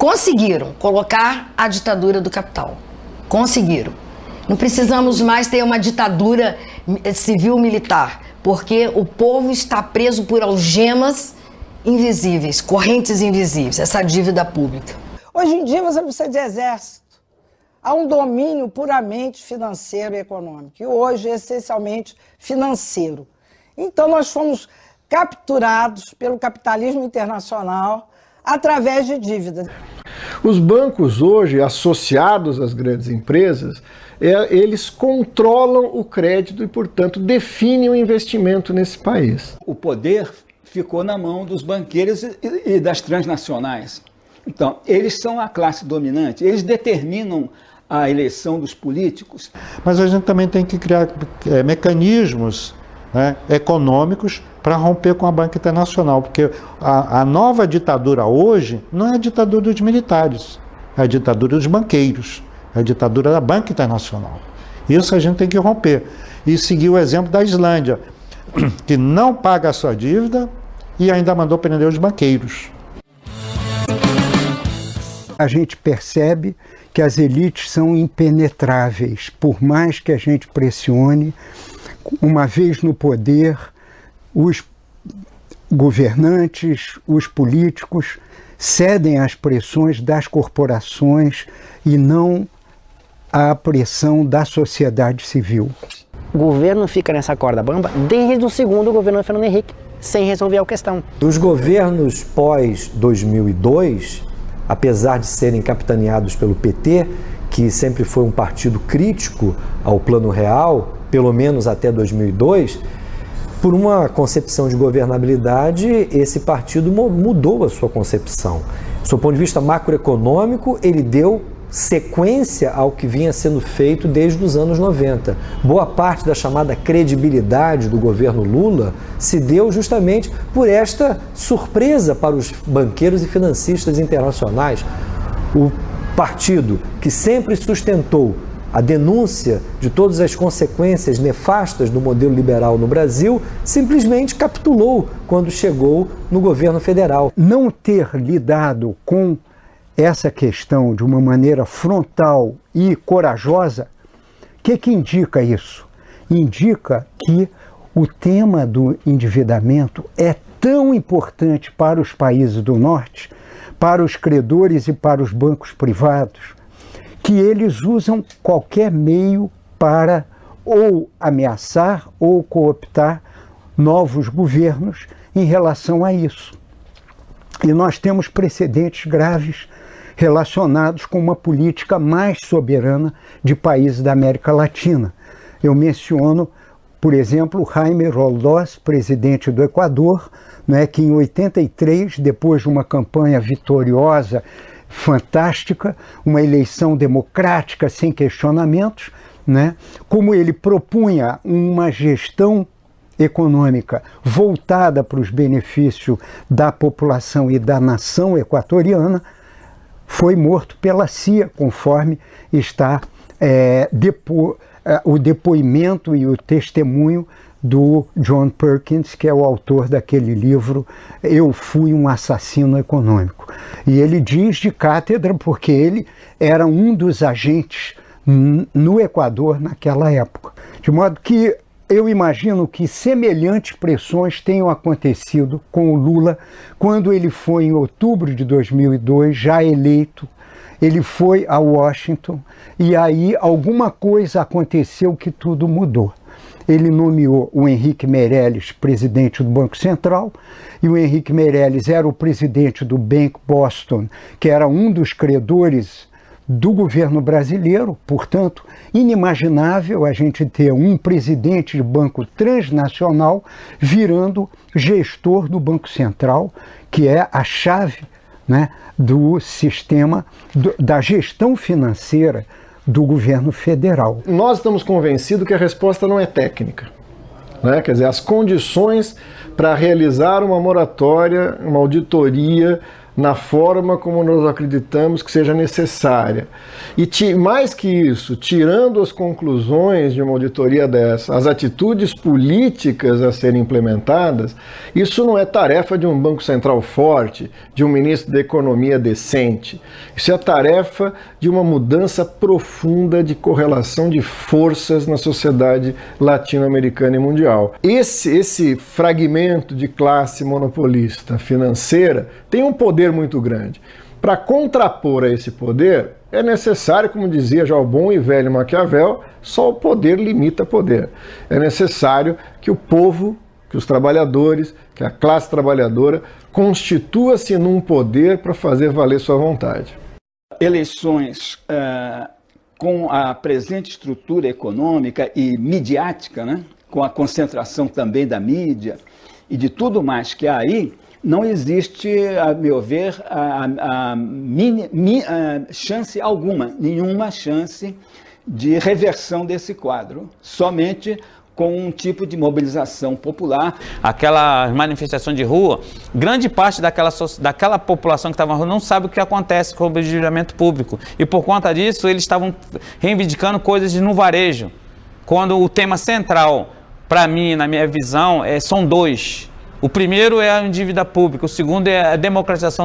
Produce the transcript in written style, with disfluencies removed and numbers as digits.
conseguiram colocar a ditadura do capital. Conseguiram. Não precisamos mais ter uma ditadura civil-militar, porque o povo está preso por algemas invisíveis, correntes invisíveis, essa dívida pública. Hoje em dia você precisa de exército. Há um domínio puramente financeiro e econômico, e hoje essencialmente financeiro. Então nós fomos capturados pelo capitalismo internacional através de dívidas. Os bancos hoje, associados às grandes empresas, eles controlam o crédito e, portanto, definem o investimento nesse país. O poder ficou na mão dos banqueiros e das transnacionais. Então, eles são a classe dominante, eles determinam a eleição dos políticos. Mas a gente também tem que criar mecanismos, né, econômicos para romper com a banca internacional, porque a nova ditadura hoje não é a ditadura dos militares, é a ditadura dos banqueiros, é a ditadura da banca internacional. Isso a gente tem que romper. E seguir o exemplo da Islândia, que não paga a sua dívida e ainda mandou prender os banqueiros. A gente percebe que as elites são impenetráveis, por mais que a gente pressione. Uma vez no poder, os governantes, os políticos cedem às pressões das corporações e não à pressão da sociedade civil. O governo fica nessa corda bamba desde o segundo governo de Fernando Henrique, sem resolver a questão. Os governos pós-2002, apesar de serem capitaneados pelo PT, que sempre foi um partido crítico ao Plano Real, pelo menos até 2002, por uma concepção de governabilidade, esse partido mudou a sua concepção. Do seu ponto de vista macroeconômico, ele deu sequência ao que vinha sendo feito desde os anos 90. Boa parte da chamada credibilidade do governo Lula se deu justamente por esta surpresa para os banqueiros e financistas internacionais. O partido que sempre sustentou a denúncia de todas as consequências nefastas do modelo liberal no Brasil, simplesmente capitulou quando chegou no governo federal. Não ter lidado com essa questão de uma maneira frontal e corajosa, o que indica isso? Indica que o tema do endividamento é tão importante para os países do norte, para os credores e para os bancos privados, que eles usam qualquer meio para ou ameaçar ou cooptar novos governos em relação a isso. E nós temos precedentes graves relacionados com uma política mais soberana de países da América Latina. Eu menciono, por exemplo, Jaime Roldós, presidente do Equador, né, que em 83, depois de uma campanha vitoriosa, fantástica, uma eleição democrática sem questionamentos, né, como ele propunha uma gestão econômica voltada para os benefícios da população e da nação equatoriana, foi morto pela CIA, conforme está o depoimento e o testemunho do John Perkins, que é o autor daquele livro Eu Fui um Assassino Econômico. E ele diz de cátedra porque ele era um dos agentes no Equador naquela época. De modo que eu imagino que semelhantes pressões tenham acontecido com o Lula quando ele foi, em outubro de 2002, já eleito. Ele foi a Washington e aí alguma coisa aconteceu que tudo mudou. Ele nomeou o Henrique Meirelles presidente do Banco Central, e o Henrique Meirelles era o presidente do Bank Boston, que era um dos credores do governo brasileiro. Portanto, inimaginável a gente ter um presidente de banco transnacional virando gestor do Banco Central, que é a chave, né, do sistema da gestão financeira do governo federal. Nós estamos convencidos que a resposta não é técnica, né? Quer dizer, as condições para realizar uma moratória, uma auditoria na forma como nós acreditamos que seja necessária. E mais que isso, tirando as conclusões de uma auditoria dessa, as atitudes políticas a serem implementadas, isso não é tarefa de um Banco Central forte, de um ministro da Economia decente. Isso é a tarefa de uma mudança profunda de correlação de forças na sociedade latino-americana e mundial. Esse fragmento de classe monopolista financeira tem um poder muito grande. Para contrapor a esse poder, é necessário, como dizia já o bom e velho Maquiavel, só o poder limita poder. É necessário que o povo, que os trabalhadores, que a classe trabalhadora constitua-se num poder para fazer valer sua vontade. Eleições com a presente estrutura econômica e midiática, né? Com a concentração também da mídia e de tudo mais que há aí, não existe, a meu ver, chance alguma, nenhuma chance de reversão desse quadro, somente com um tipo de mobilização popular. Aquela manifestação de rua, grande parte daquela população que estava na rua não sabe o que acontece com o obediamento público. E por conta disso, eles estavam reivindicando coisas no varejo. Quando o tema central, para mim, na minha visão, são dois. O primeiro é a dívida pública, o segundo é a democratização